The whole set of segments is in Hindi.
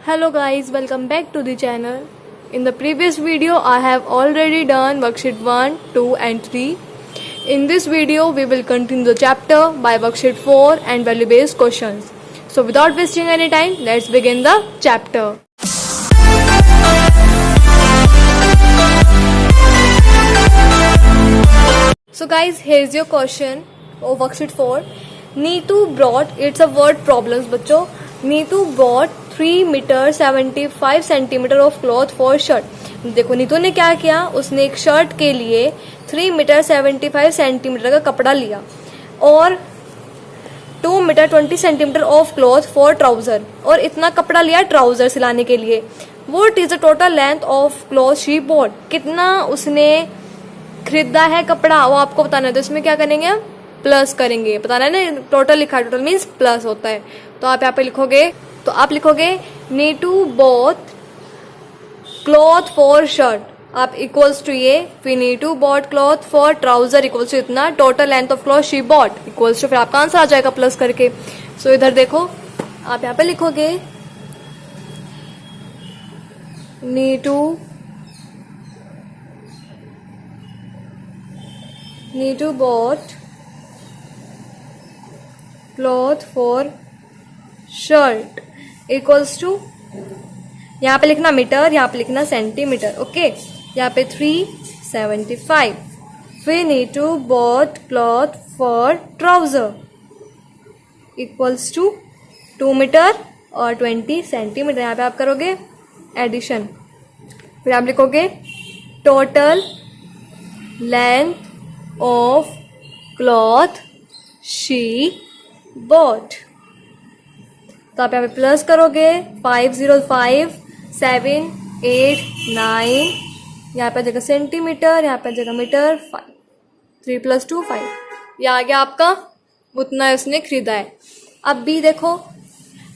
Hello guys, welcome back to the channel. In the previous video I have already done worksheet 1, 2 and 3. In this video we will continue the chapter by worksheet 4 and value based questions. So without wasting any time, let's begin the chapter. So guys, here's your question of worksheet 4. Neetu brought, it's a word problems बच्चों. Neetu bought 3 metre 75 centimetre of cloth for shirt. देखो नीतू ने क्या किया, उसने एक शर्ट के लिए 3 मीटर 75 सेंटीमीटर का कपड़ा लिया और 2 metre 20 centimetre of cloth for trouser, और इतना कपड़ा लिया ट्राउजर सिलाने के लिए. What is the total length of cloth she bought. कितना उसने खरीदा है कपड़ा, वो आपको बताना है. तो इसमें क्या करेंगे, प्लस करेंगे. बताना है ना, टोटल लिखा है, टोटल मीन्स प्लस होता है. तो आप यहाँ पे लिखोगे, तो आप लिखोगे Neetu bought cloth for shirt, आप इक्वल्स टू ये, फिर Neetu bought cloth for trouser equals to इतना, total length of cloth she bought equals to, फिर आपका आंसर आ जाएगा प्लस करके. सो इधर देखो, आप यहाँ पे लिखोगे Neetu bought cloth for shirt equals to, यहाँ पे लिखना मीटर, यहाँ पे लिखना सेंटीमीटर. ओके, यहाँ पे 375. फिर Neetu bought cloth for trouser equals to 2 metre और 20 सेंटीमीटर. यहाँ पे आप करोगे एडिशन, फिर आप लिखोगे total length of cloth she bot. तो आप यहाँ पे प्लस करोगे 505 7 8 9, यहाँ पे जगह सेंटीमीटर, यहाँ पे जगह मीटर, 5 3 + 2 5. ये आ गया आपका, उतना उसने खरीदा है. अब भी देखो,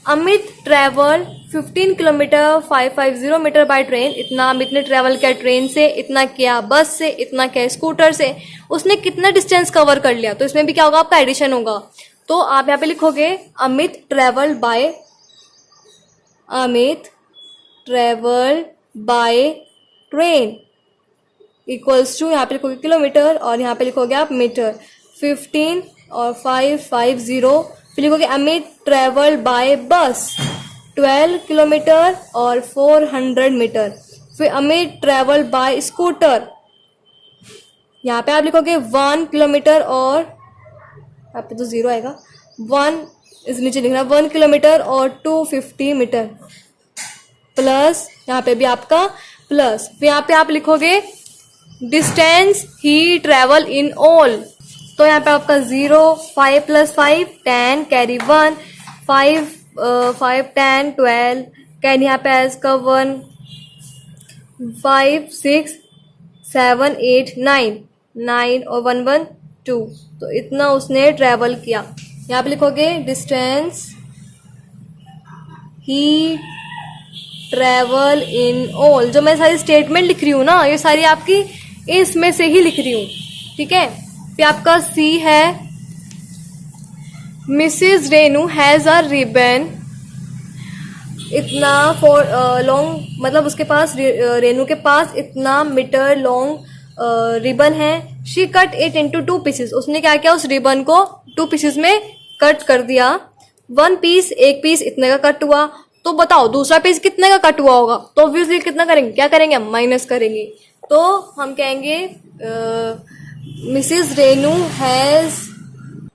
Amit travel 15 kilometre 550 metre by train. इतना अमित ने ट्रेवल किया ट्रेन से, इतना किया बस से, इतना किया स्कूटर से. उसने कितना डिस्टेंस कवर कर लिया. तो इसमें भी क्या होगा, आपका एडिशन होगा. तो आप यहाँ पे लिखोगे Amit travel by train equals to, यहाँ पे लिखोगे किलोमीटर और यहाँ पे लिखोगे आप मीटर. 15 और 550, फिर लिखोगे अमित ट्रेवल बाय बस 12 किलोमीटर और 400 मीटर. फिर अमित ट्रेवल बाय स्कूटर, यहाँ पे आप लिखोगे 1 किलोमीटर और यहाँ पे तो 0 आएगा, 1 इस नीचे लिखना 1 किलोमीटर और 250 मीटर. प्लस यहाँ पे भी आपका प्लस, फिर यहाँ पे आप लिखोगे distance he travel in all. तो यहाँ पे आपका 0, 5 + 5 10, कैरी 1, 5 10 12, कैरी यहाँ पे एज का 1, 5 6 7 8 9 और 1 1 2. तो इतना उसने ट्रेवल किया. यहाँ पे लिखोगे distance he travel in all. जो मैं सारी स्टेटमेंट लिख रही हूँ ना, ये सारी आपकी इसमें से ही लिख रही हूँ, ठीक है. फिर आपका सी है Mrs Renu has a ribbon इतना फॉर लॉन्ग, मतलब उसके पास रेनू के पास इतना मीटर लॉन्ग रिबन है. She cut it into 2 pieces. उसने क्या किया, उस रिबन को 2 पीसेस में कट कर दिया. 1 पीस, एक पीस इतने का कट हुआ. तो बताओ दूसरा पीस कितने का कट हुआ होगा. तो ऑब्वियसली कितना करेंगे, क्या करेंगे, हम माइनस करेंगे. तो हम कहेंगे मिसेस रेनू हैज,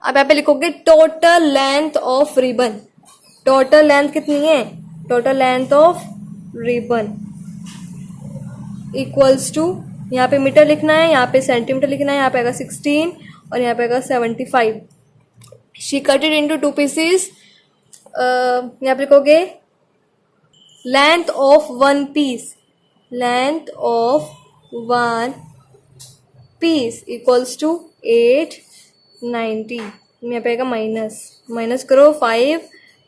अब यहाँ पे लिखोगे total length of ribbon. Total length कितनी है, total length of ribbon equals to, यहाँ पे मीटर लिखना है, यहाँ पे सेंटीमीटर लिखना है, यहाँ पे आएगा 16 और यहाँ पे आएगा 75. She cut it into 2 pieces. यहाँ पे लिखोगे length of 1 piece, length of 1 piece equals to 890. यहाँ पे आएगा माइनस करो 5,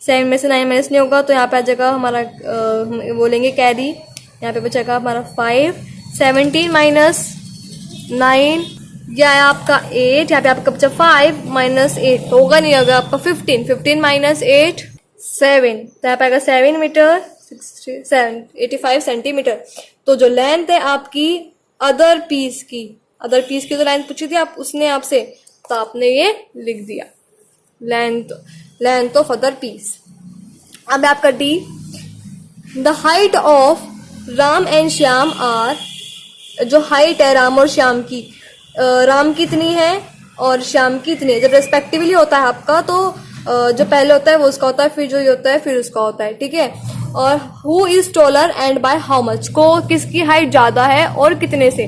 7 में से 9 माइनस नहीं होगा तो यहाँ पे आ जाएगा हमारा बोलेंगे कैरी. यहाँ पे बचेगा हमारा 5, 17 - 9, यह आया आपका 8. यहाँ पे आपका बचा 5 - 8 होगा नहीं, होगा आपका 15 - 8 7. तो यहाँ पे आएगा 7 मीटर 85 सेंटीमीटर। तो जो लेंथ है आपकी अदर पीस की तो लेंथ पूछी थी आप उसने आपसे, तो आपने ये लिख दिया लेंथ ऑफ अदर पीस। अब आपका D, the height of Ram and Shyam are, जो हाइट है राम और श्याम की, राम की इतनी है और श्याम की इतनी है। जब रेस्पेक्टिवली होता है आपका तो जो पहले होता है वो उसका होता है, फिर जो ये होता है फिर उसका होता है, ठीक है। और who is taller and by how much, को किसकी हाइट ज्यादा है और कितने से,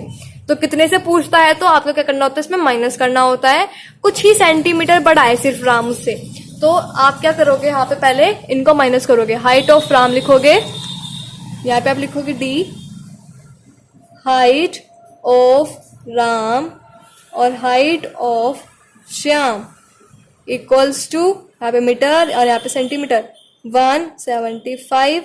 तो कितने से पूछता है तो आपको क्या करना होता है, इसमें माइनस करना होता है। कुछ ही सेंटीमीटर बड़ा है सिर्फ राम उससे, तो आप क्या करोगे, यहाँ पे पहले इनको माइनस करोगे। हाइट ऑफ राम लिखोगे, यहाँ पे आप लिखोगे डी, हाइट ऑफ राम और height of Shyam equals to, यहाँ पे मीटर और यहाँ पे सेंटीमीटर, 175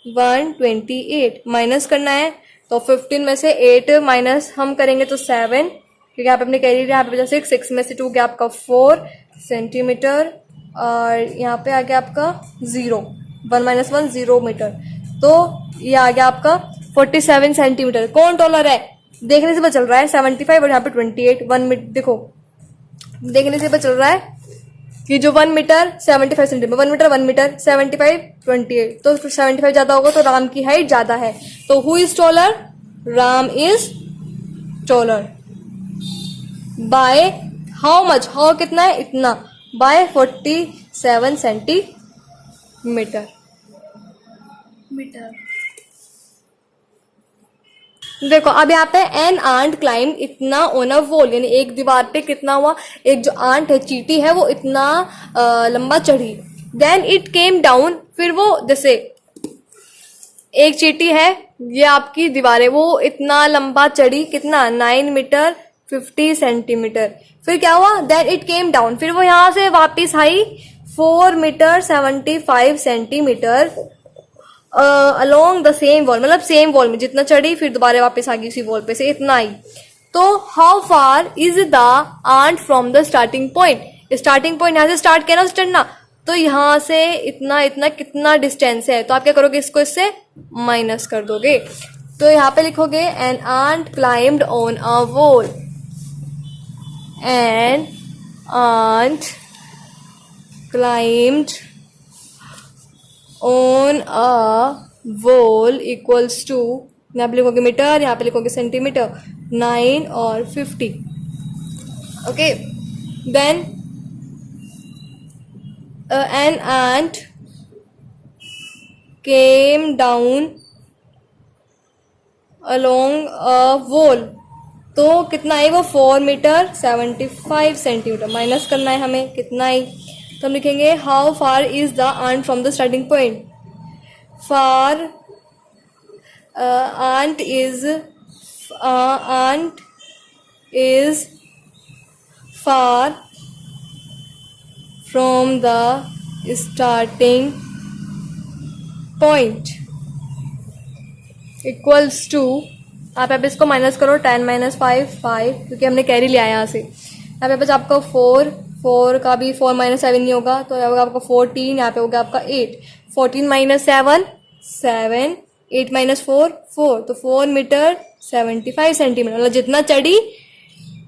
128। माइनस करना है तो 15 में से 8 माइनस हम करेंगे तो 7, क्योंकि यहाँ पे अपने कैरी यहाँ पे 6 में से 2 गया आपका 4 सेंटीमीटर और यहाँ पे आ गया आपका 0, 1 - 1 0 मीटर। तो ये आ गया आपका 47 सेंटीमीटर। कौन टॉलर है देखने से पता चल रहा है, 75 और यहाँ पे 28। 1 मीटर देखो, देखने से पता चल रहा है कि जो 1 मीटर 75 सेंटीमीटर, 1 मीटर 75 28, तो 75 ज्यादा होगा तो राम की हाइट ज्यादा है। तो who is taller, Ram is taller by how much, how कितना है इतना, बाय 47 सेंटीमीटर। देखो अब यहाँ पे एन आंट क्लाइंब इतना ऑन अ वॉल, यानी एक दीवार पे कितना हुआ, एक जो आंट है चींटी है वो इतना लंबा चढ़ी। देन इट केम डाउन, फिर वो जैसे एक चींटी है ये आपकी दीवार है, वो इतना लंबा चढ़ी, कितना 9 मीटर 50 सेंटीमीटर। फिर क्या हुआ, देन इट केम डाउन, फिर वो यहाँ से वापिस आई 4 metre 75 centimetre along the same wall, मतलब सेम वॉल में जितना चढ़ी फिर दोबारा वापस आ गई उसी वॉल पे से, इतना आई। तो how far is the ant from the starting point, starting point यहाँ से स्टार्ट किया ना चढ़ना, तो यहाँ से इतना इतना कितना डिस्टेंस है, तो आप क्या करोगे, इसको इससे माइनस कर दोगे। तो यहाँ पे लिखोगे an ant climbed on a wall, an ant climbed on a wall equals to, यहाँ पे लिखोगे मीटर, यहाँ पे लिखोगे सेंटीमीटर, 9 और 50। Okay, then an ant came down along a wall, तो कितना है वो 4 मीटर 75 सेंटीमीटर। माइनस करना है हमें, कितना है, तो हम लिखेंगे how far is the ant from the starting point, far ant is far from the starting point equals to, आप अब इसको माइनस करो, 10 - 5 5, क्योंकि हमने कैरी लिया है यहाँ से। यहाँ पे बस आपका 4 का भी 4 - 7 नहीं होगा, तो यहाँ होगा आपका 14, यहाँ पे होगा आपका 8, 14 - 7 7, 8 - 4 4, तो 4 मीटर 75 सेंटीमीटर, मतलब जितना चढ़ी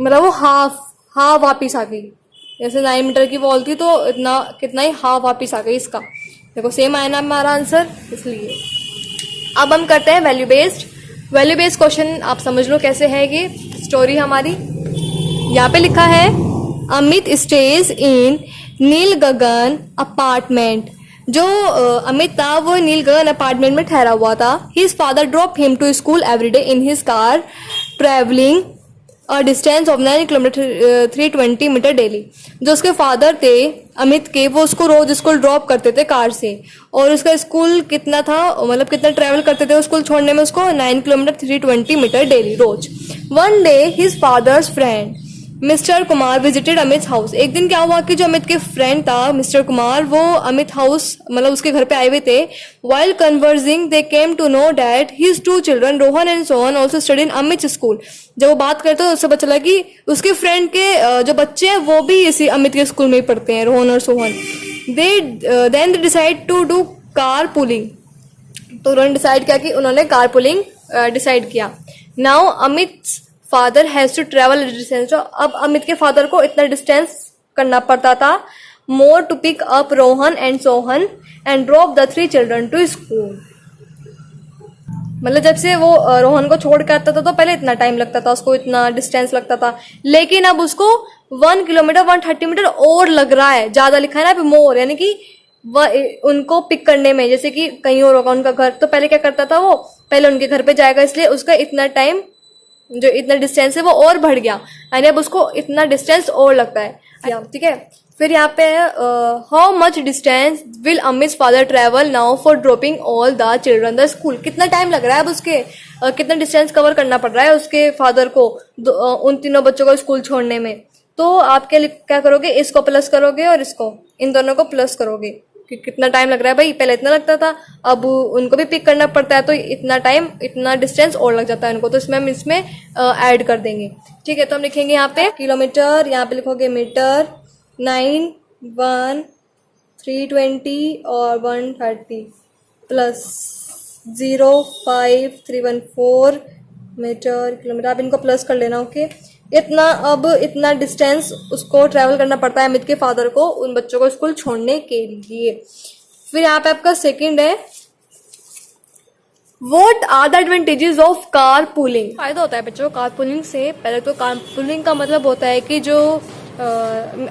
मतलब वो हाफ वापिस आ गई। जैसे 9 मीटर की वॉल थी तो इतना कितना ही हाफ वापिस आ गई इसका। देखो सेम आया ना हमारा आंसर, इसलिए। अब हम करते हैं वैल्यू बेस्ड क्वेश्चन। आप समझ लो कैसे है ये स्टोरी हमारी। यहाँ पे लिखा है अमित स्टेज इन नील गगन अपार्टमेंट। जो अमित था वो नील गगन अपार्टमेंट में ठहरा हुआ था। His father drop him to school everyday in his car travelling a distance of 9 kilometre 320 metre daily. जो उसके फादर थे अमित के, वो उसको रोज स्कूल ड्रॉप करते थे कार से, और उसका स्कूल कितना था, मतलब कितना ट्रेवल करते थे स्कूल छोड़ने में उसको, 9 किलोमीटर 320 मीटर डेली रोज। One day his father's friend mister Kumar visited Amit house. एक दिन क्या हुआ कि जो अमित के फ्रेंड था मिस्टर कुमार, वो अमित हाउस मतलब उसके घर पे आए हुए थे। While conversing they came to know that his 2 children Rohan and Sohan also study in Amit school. जब वो बात करते तो उससे पता चला कि उसके फ्रेंड के जो बच्चे हैं वो भी इसी अमित के स्कूल में ही पढ़ते हैं, रोहन और Sohan. Then they decide to do carpooling. तो उन्होंने डिसाइड किया कि उन्होंने कारपूलिंग डिसाइड किया. Now Amit father has to travel distance. तो अब अमित के फादर को इतना डिस्टेंस करना पड़ता था more to pick up Rohan and Sohan and drop the 3 children to school. मतलब जब से वो रोहन को छोड़ के आता था तो पहले इतना टाइम लगता था उसको, इतना डिस्टेंस लगता था, लेकिन अब उसको 1 किलोमीटर 130 मीटर और लग रहा है. ज्यादा लिखा है ना अभी मोर, यानी कि उनको पिक करने में, जैसे कि कहीं और होगा उनका घर, तो पहले क्या करता था वो, पहले उनके घर पे जाएगा, इसलिए उसका इतना टाइम, जो इतना डिस्टेंस है वो और बढ़ गया, यानी अब उसको इतना डिस्टेंस और लगता है. ठीक है. फिर यहाँ पे how much distance will Amit father travel now for dropping all the children the school. कितना टाइम लग रहा है अब उसके, कितना डिस्टेंस कवर करना पड़ रहा है उसके फादर को उन तीनों बच्चों को स्कूल छोड़ने में. तो आप क्या करोगे, इसको प्लस करोगे और इसको, इन दोनों को प्लस करोगे कि कितना टाइम लग रहा है भाई. पहले इतना लगता था, अब उनको भी पिक करना पड़ता है, तो इतना टाइम, इतना डिस्टेंस और लग जाता है उनको, तो इसमें हम इसमें ऐड कर देंगे. ठीक है. तो हम लिखेंगे यहाँ पे किलोमीटर, यहाँ पे लिखोगे मीटर, 9, 1, 320 और 130 प्लस 0, 5, 314 मीटर किलोमीटर. आप इनको प्लस कर लेना. ओके. इतना, अब इतना डिस्टेंस उसको ट्रैवल करना पड़ता है अमित के फादर को उन बच्चों को स्कूल छोड़ने के लिए. फिर यहाँ पे आपका सेकंड है, What are the advantages of carpooling? फायदा होता है बच्चों कारपूलिंग से. पहले तो कारपूलिंग का मतलब होता है कि जो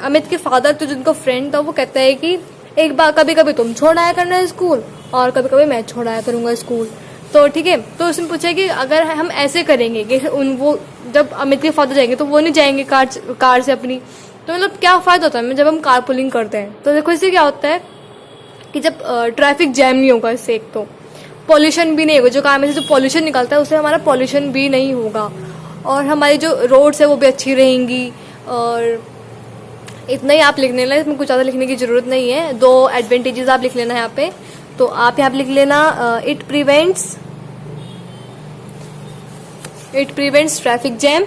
अमित के फादर, तो जिनको फ्रेंड था, वो कहता है कि एक बार कभी कभी तुम छोड़ आया करना स्कूल और कभी कभी मैं छोड़ आया करूंगा स्कूल. तो ठीक है. तो उसने पूछा कि अगर हम ऐसे करेंगे कि वो जब अमित के फादर जाएंगे तो वो नहीं जाएंगे कार से अपनी, तो मतलब क्या फायदा होता है जब हम कारपूलिंग करते हैं. तो देखो इससे क्या होता है कि जब ट्रैफिक जैम नहीं होगा, इससे एक तो पॉल्यूशन भी नहीं होगा, जो कार में से जो पॉल्यूशन निकलता है उससे हमारा पॉल्यूशन भी नहीं होगा, और हमारी जो रोड्स है वो भी अच्छी रहेंगी. और इतना ही आप लिखने लेना, इसमें कुछ ज़्यादा लिखने की ज़रूरत नहीं है. 2 एडवांटेजेस आप लिख लेना यहाँ पे. तो आप यहाँ पे लिख लेना इट प्रिवेंट्स ट्रैफिक जैम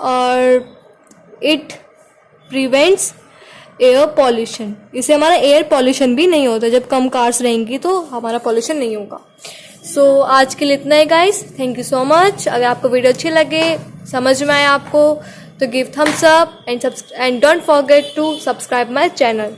और इट प्रिवेंट्स एयर पॉल्यूशन. इससे हमारा एयर पॉल्यूशन भी नहीं होता. जब कम कार्स रहेंगी तो हमारा पॉल्यूशन नहीं होगा. सो आज के लिए इतना ही guys. Thank you so much. अगर आपको वीडियो अच्छी लगे, समझ में आए आपको, तो give thumbs up and don't forget to subscribe my channel.